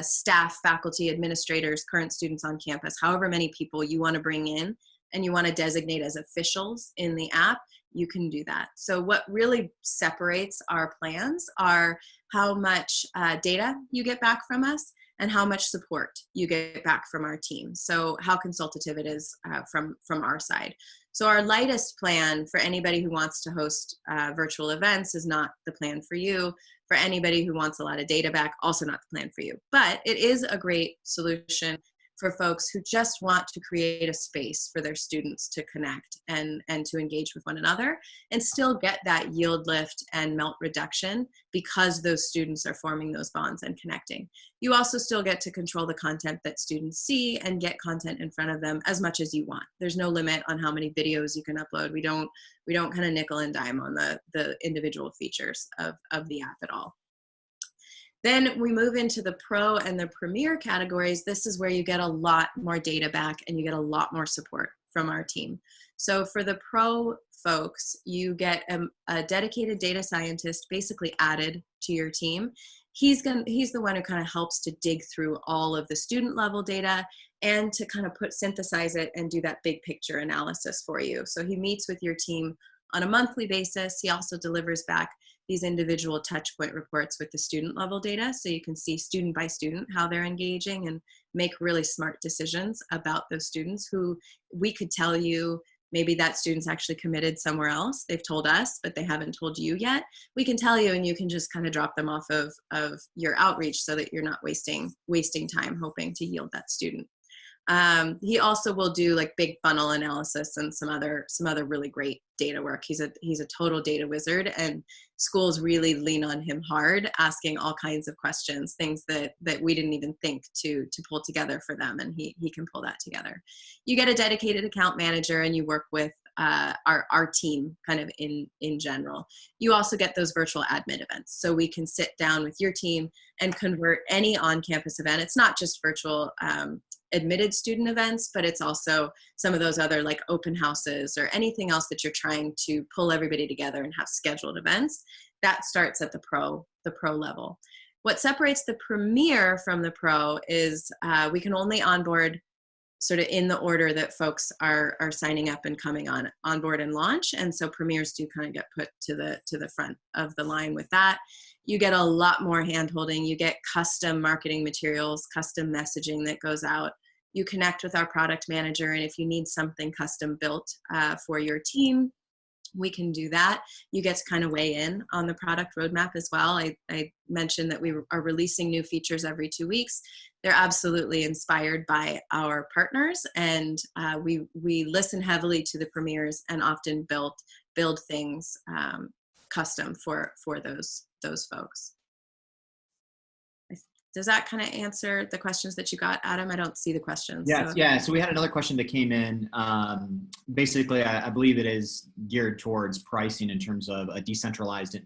staff, faculty, administrators, current students on campus, however many people you want to bring in and you want to designate as officials in the app, you can do that. So what really separates our plans are how much data you get back from us and how much support you get back from our team. So how consultative it is from our side. So our lightest plan for anybody who wants to host virtual events is not the plan for you. For anybody who wants a lot of data back, also not the plan for you. But it is a great solution for folks who just want to create a space for their students to connect and to engage with one another and still get that yield lift and melt reduction because those students are forming those bonds and connecting. You also still get to control the content that students see and get content in front of them as much as you want. There's no limit on how many videos you can upload. We don't kind of nickel and dime on the individual features of the app at all. Then we move into the Pro and the Premier categories. This is where you get a lot more data back and you get a lot more support from our team. So for the Pro folks, you get a dedicated data scientist basically added to your team. He's the one who kind of helps to dig through all of the student level data and to kind of synthesize it and do that big picture analysis for you. So he meets with your team on a monthly basis. He also delivers back these individual touch point reports with the student level data, so you can see student by student how they're engaging and make really smart decisions about those students who we could tell you maybe that student's actually committed somewhere else. They've told us, but they haven't told you yet. We can tell you, and you can just kind of drop them off of your outreach so that you're not wasting time hoping to yield that student. He also will do like big funnel analysis and some other really great data work. He's a total data wizard, and schools really lean on him hard, asking all kinds of questions, things that we didn't even think to pull together for them, and he can pull that together. You get a dedicated account manager, and you work with our team kind of in general. You also get those virtual admin events, so we can sit down with your team and convert any on-campus event. It's not just virtual admitted student events, but it's also some of those other like open houses or anything else that you're trying to pull everybody together and have scheduled events. That starts at the pro level. What separates the Premier from the Pro is we can only onboard sort of in the order that folks are signing up and coming on board and launch. And so Premiers do kind of get put to the front of the line with that. You get a lot more hand-holding. You get custom marketing materials, custom messaging that goes out. You connect with our product manager, and if you need something custom built for your team, we can do that. You get to kind of weigh in on the product roadmap as well. I mentioned that we are releasing new features every 2 weeks. They're absolutely inspired by our partners, and we listen heavily to the premiers and often build things custom for those folks. Does that kind of answer the questions that you got, Adam? I don't see the questions. Yes, so. yeah. So we had another question that came in. Basically, I believe it is geared towards pricing in terms of a decentralized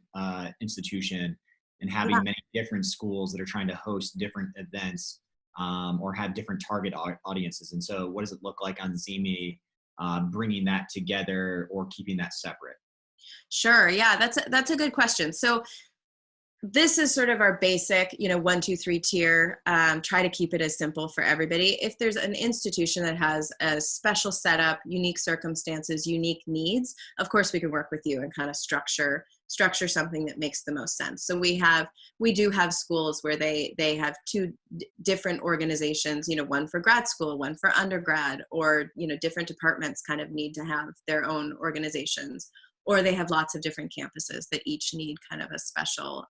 institution and having many different schools that are trying to host different events or have different target audiences. And so what does it look like on ZeeMee bringing that together or keeping that separate? Sure. Yeah, that's a good question. So this is sort of our basic, 1, 2, 3 tier. Try to keep it as simple for everybody. If there's an institution that has a special setup, unique circumstances, unique needs, of course we can work with you and kind of structure something that makes the most sense. So we do have schools where they have 2 different organizations, one for grad school, one for undergrad, or different departments kind of need to have their own organizations. Or they have lots of different campuses that each need kind of a special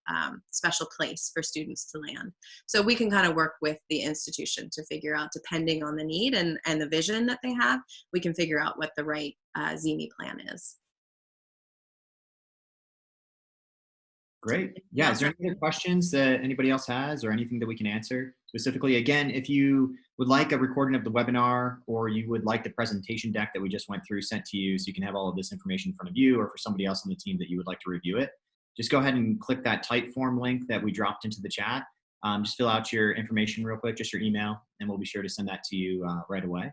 place for students to land. So we can kind of work with the institution to figure out, depending on the need and the vision that they have, we can figure out what the right ZeeMee plan is. Great. Yeah. Is there any other questions that anybody else has or anything that we can answer specifically? Again, if you would like a recording of the webinar or you would like the presentation deck that we just went through sent to you so you can have all of this information in front of you, or for somebody else on the team that you would like to review it, just go ahead and click that Typeform link that we dropped into the chat. Just fill out your information real quick, just your email, and we'll be sure to send that to you right away.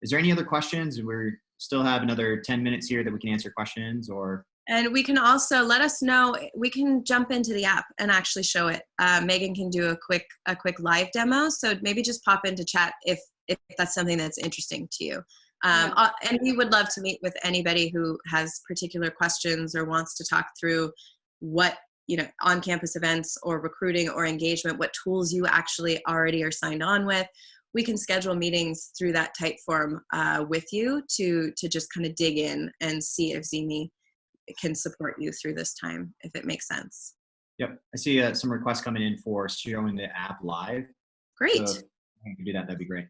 Is there any other questions? We still have another 10 minutes here that we can answer questions, or... And we can also let us know, we can jump into the app and actually show it. Megan can do a quick live demo. So maybe just pop into chat if that's something that's interesting to you. And we would love to meet with anybody who has particular questions or wants to talk through what, on-campus events or recruiting or engagement, what tools you actually already are signed on with. We can schedule meetings through that Typeform with you to just kind of dig in and see if ZeeMee can support you through this time, if it makes sense. Yep, I see some requests coming in for showing the app live. Great. So if you can do that, that'd be great.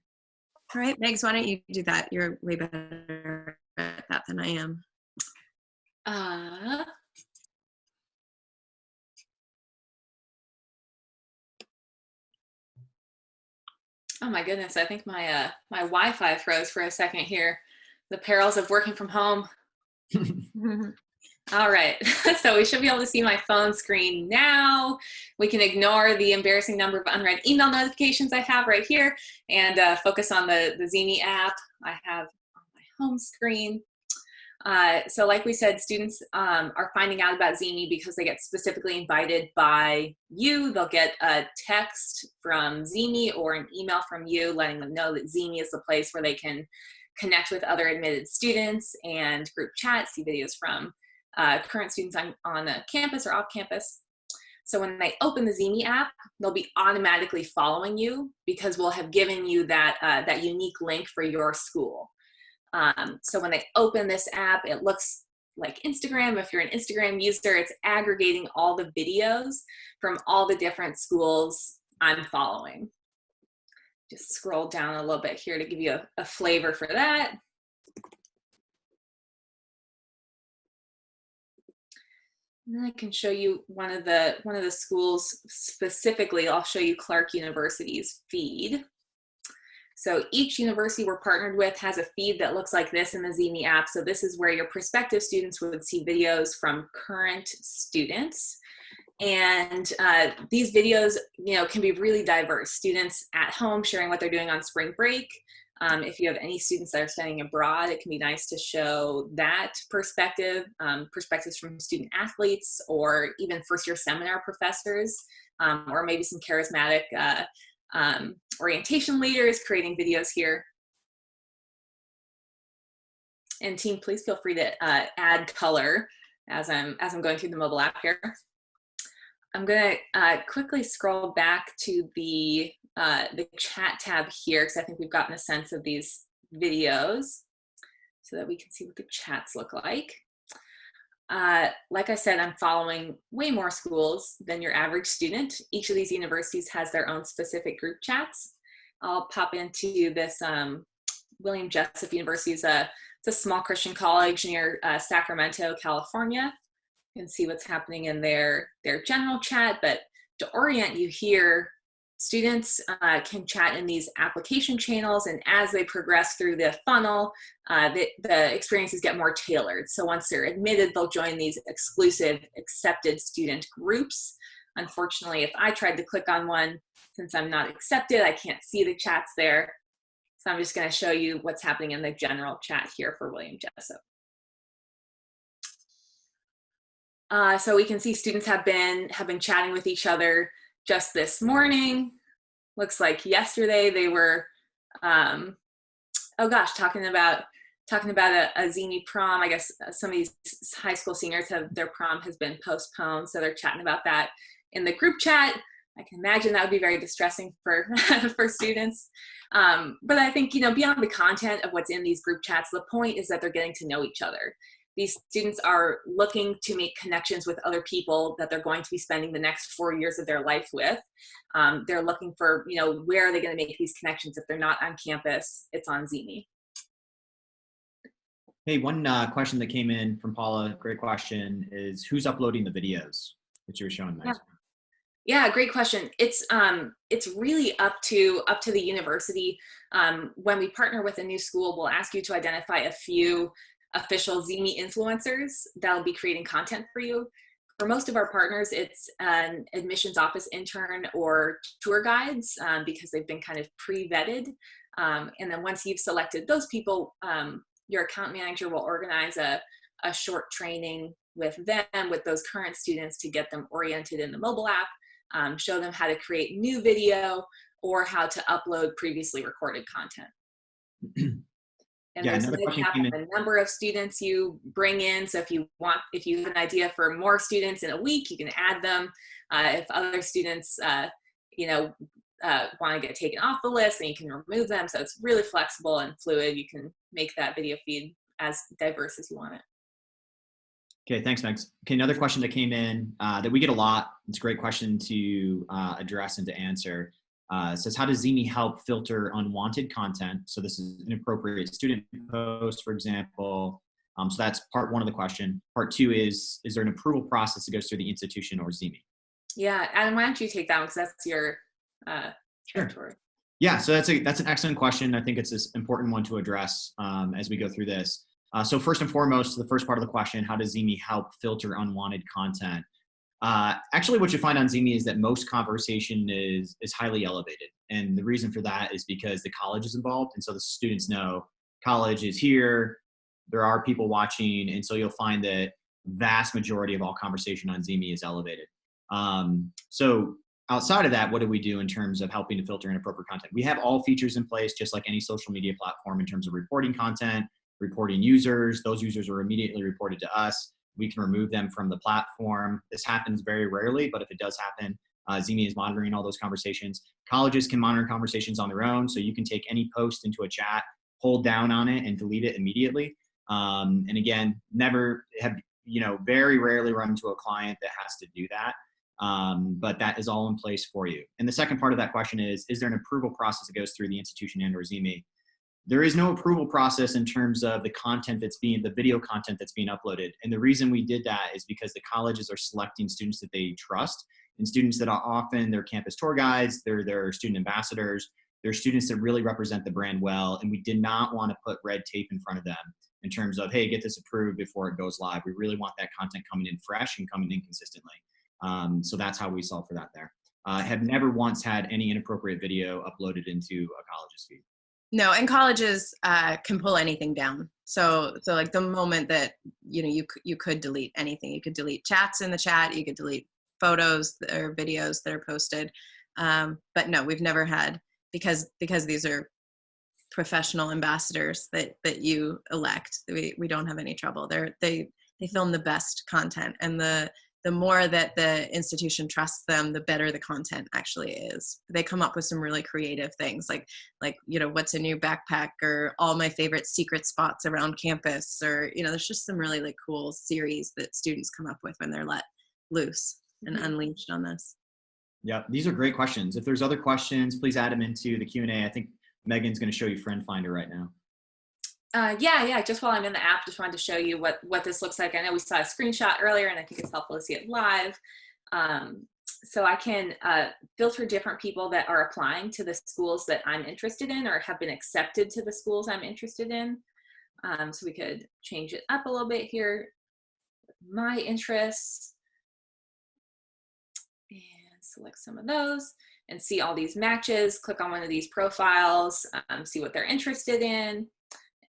All right, Megs, why don't you do that? You're way better at that than I am. Oh my goodness, I think my my Wi-Fi froze for a second here. The perils of working from home. All right, so we should be able to see my phone screen now. We can ignore the embarrassing number of unread email notifications I have right here and focus on the ZeeMee app I have on my home screen. So like we said, students are finding out about ZeeMee because they get specifically invited by you. They'll get a text from ZeeMee or an email from you letting them know that ZeeMee is the place where they can connect with other admitted students and group chat, see videos from current students on the campus or off campus. So when they open the ZeeMee app, they'll be automatically following you because we'll have given you that, that unique link for your school. So when they open this app, it looks like Instagram. If you're an Instagram user, it's aggregating all the videos from all the different schools I'm following. Just scroll down a little bit here to give you a flavor for that. And then I can show you one of the schools specifically. I'll show you Clark University's feed. So each university we're partnered with has a feed that looks like this in the ZeeMee app. So this is where your prospective students would see videos from current students. And these videos, can be really diverse. Students at home sharing what they're doing on spring break. If you have any students that are studying abroad, it can be nice to show that perspective, perspectives from student athletes or even first-year seminar professors, or maybe some charismatic orientation leaders creating videos here. And team, please feel free to add color as I'm going through the mobile app here. I'm going to quickly scroll back to the chat tab here because I think we've gotten a sense of these videos so that we can see what the chats look like. Like I said, I'm following way more schools than your average student. Each of these universities has their own specific group chats. I'll pop into this William Jessup University. It's a small Christian college near Sacramento, California. You can see what's happening in their general chat, but to orient you here, students can chat in these application channels, and as they progress through the funnel, the experiences get more tailored. So once they're admitted, they'll join these exclusive accepted student groups. Unfortunately, if I tried to click on one, since I'm not accepted, I can't see the chats there. So I'm just going to show you what's happening in the general chat here for William Jessup. So we can see students have been chatting with each other just this morning. Looks like yesterday they were, oh gosh, talking about a ZeeMee prom. I guess some of these high school seniors their prom has been postponed, so they're chatting about that in the group chat. I can imagine that would be very distressing for for students. But I think, beyond the content of what's in these group chats, the point is that they're getting to know each other. These students are looking to make connections with other people that they're going to be spending the next 4 years of their life with. They're looking for, where are they going to make these connections? If they're not on campus, it's on ZeeMee. Hey, one question that came in from Paula, great question, is who's uploading the videos that you were showing, Meg? Yeah, great question. It's really up to the university. When we partner with a new school, we'll ask you to identify a few official ZeeMee influencers that'll be creating content for you. For most of our partners, it's an admissions office intern or tour guides because they've been kind of pre-vetted. And then once you've selected those people, your account manager will organize a short training with them, with those current students, to get them oriented in the mobile app, show them how to create new video or how to upload previously recorded content. And there's no cap on the number of students you bring in. So if you have an idea for more students in a week, you can add them. If other students, want to get taken off the list, then you can remove them. So it's really flexible and fluid. You can make that video feed as diverse as you want it. Okay, thanks, Max. Okay, another question that came in that we get a lot. It's a great question to address and to answer. Says, how does ZeeMee help filter unwanted content? So this is an inappropriate student post, for example. So that's part one of the question. Part two is there an approval process that goes through the institution or ZeeMee? Yeah, Adam, why don't you take that one, because that's your territory. Sure. Yeah, so that's an excellent question. I think it's an important one to address as we go through this. So first and foremost, the first part of the question, how does ZeeMee help filter unwanted content? Actually, what you find on ZeeMee is that most conversation is highly elevated. And the reason for that is because the college is involved. And so the students know college is here, there are people watching. And so you'll find that vast majority of all conversation on ZeeMee is elevated. So outside of that, what do we do in terms of helping to filter inappropriate content? We have all features in place, just like any social media platform, in terms of reporting content, reporting users. Those users are immediately reported to us. We can remove them from the platform. This happens very rarely, but if it does happen, ZeeMee is monitoring all those conversations. Colleges can monitor conversations on their own, so you can take any post into a chat, hold down on it, and delete it immediately. And again, very rarely run into a client that has to do that, but that is all in place for you. And the second part of that question is there an approval process that goes through the institution and or ZeeMee? There is no approval process in terms of the video content that's being uploaded. And the reason we did that is because the colleges are selecting students that they trust, and students that are often their campus tour guides, they're their student ambassadors, they're students that really represent the brand well. And we did not want to put red tape in front of them in terms of, hey, get this approved before it goes live. We really want that content coming in fresh and coming in consistently. So that's how we solve for that there. Have never once had any inappropriate video uploaded into a college's feed. No, and colleges can pull anything down. So like the moment that, you could delete anything. You could delete chats in the chat. You could delete photos or videos that are posted. But no, we've never had, because these are professional ambassadors that you elect. We don't have any trouble. They film the best content, and the the more that the institution trusts them, the better the content actually is. They come up with some really creative things like, you know, what's in your backpack, or all my favorite secret spots around campus, or, you know, there's just some really like cool series that students come up with when they're let loose and unleashed on this. Yeah, these are great questions. If there's other questions, please add them into the Q&A. I think Megan's going to show you Friend Finder right now. Yeah. Just while I'm in the app, just wanted to show you what this looks like. I know we saw a screenshot earlier, and I think it's helpful to see it live. So I can filter different people that are applying to the schools that I'm interested in, or have been accepted to the schools I'm interested in. So we could change it up a little bit here. My interests, and select some of those, and see all these matches. Click on one of these profiles, see what they're interested in,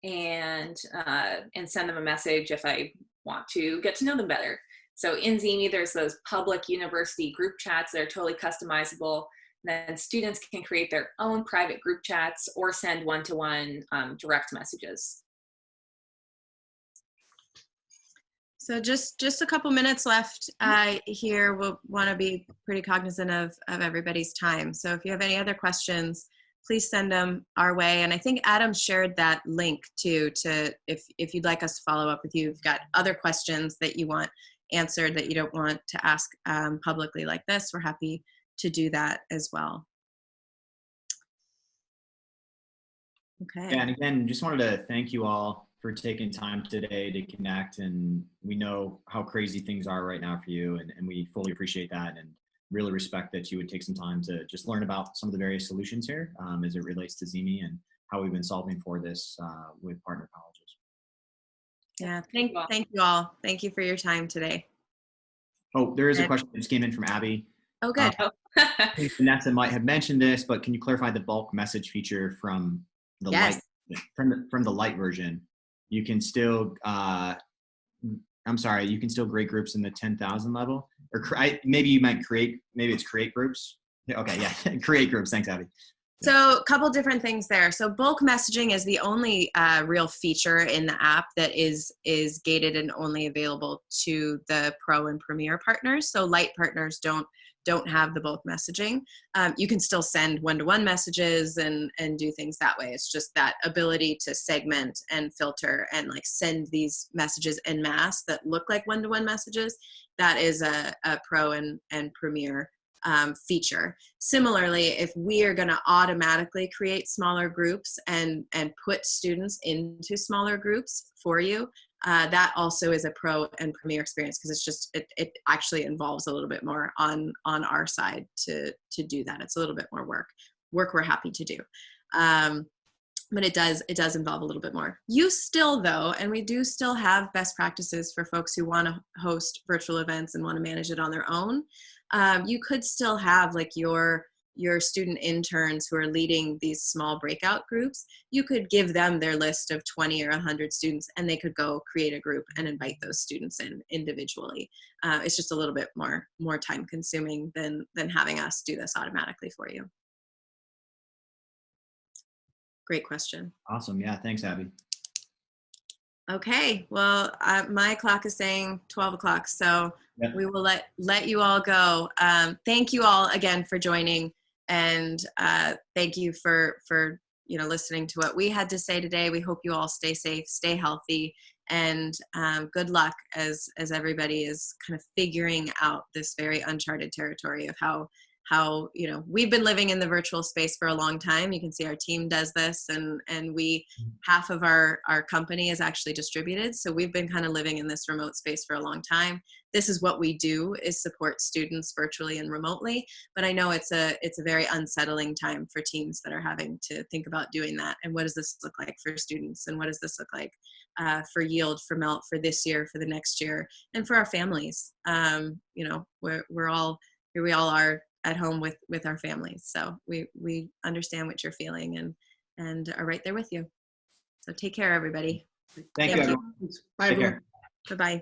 and send them a message if I want to get to know them better. So in ZeeMee, there's those public university group chats that are totally customizable. Then students can create their own private group chats or send one-to-one direct messages. So just a couple minutes left here. We'll want to be pretty cognizant of everybody's time. So if you have any other questions, please send them our way. And I think Adam shared that link too, to if you'd like us to follow up with you, if you've got other questions that you want answered that you don't want to ask publicly like this, we're happy to do that as well. Okay. Yeah, and again, just wanted to thank you all for taking time today to connect. And we know how crazy things are right now for you, and we fully appreciate that, and really respect that you would take some time to just learn about some of the various solutions here as it relates to ZeeMee and how we've been solving for this with partner colleges. Yeah, thank you all. Thank you for your time today. Oh, there is a question that just came in from Abby. Oh, good. I think Vanessa might have mentioned this, but can you clarify the bulk message feature from the light from the light version? You can still I'm sorry, you can still create groups in the 10,000 level, or maybe you might create, maybe it's create groups. Okay, yeah, create groups. Thanks, Abby. So a couple different things there. So bulk messaging is the only real feature in the app that is gated and only available to the Pro and Premier partners. So light partners don't have the bulk messaging. You can still send one-to-one messages and do things that way. It's just that ability to segment and filter and like send these messages en masse that look like one-to-one messages. That is a Pro and Premier feature. Similarly, if we are going to automatically create smaller groups and put students into smaller groups for you, that also is a Pro and Premier experience, because it's just it actually involves a little bit more on our side to do that. It's a little bit more work we're happy to do, but it does involve a little bit more. You still though, and we do still have best practices for folks who want to host virtual events and want to manage it on their own. You could still have like your student interns who are leading these small breakout groups. You could give them their list of 20 or 100 students, and they could go create a group and invite those students in individually. It's just a little bit more time consuming than having us do this automatically for you. Great question. Awesome. Yeah. Thanks, Abby. Okay. Well, my clock is saying 12 o'clock, so we will let you all go. Thank you all again for joining, and thank you for listening to what we had to say today. We hope you all stay safe, stay healthy, and good luck as everybody is kind of figuring out this very uncharted territory of how we've been living in the virtual space for a long time. You can see our team does this, and half of our company is actually distributed. So we've been kind of living in this remote space for a long time. This is what we do, is support students virtually and remotely. But I know it's a very unsettling time for teams that are having to think about doing that. And what does this look like for students? And what does this look like for Yield, for Melt, for this year, for the next year, and for our families? We're all here. We all are at home with our families. So we understand what you're feeling and are right there with you. So take care, everybody. Thank you. Bye, everyone. Bye-bye.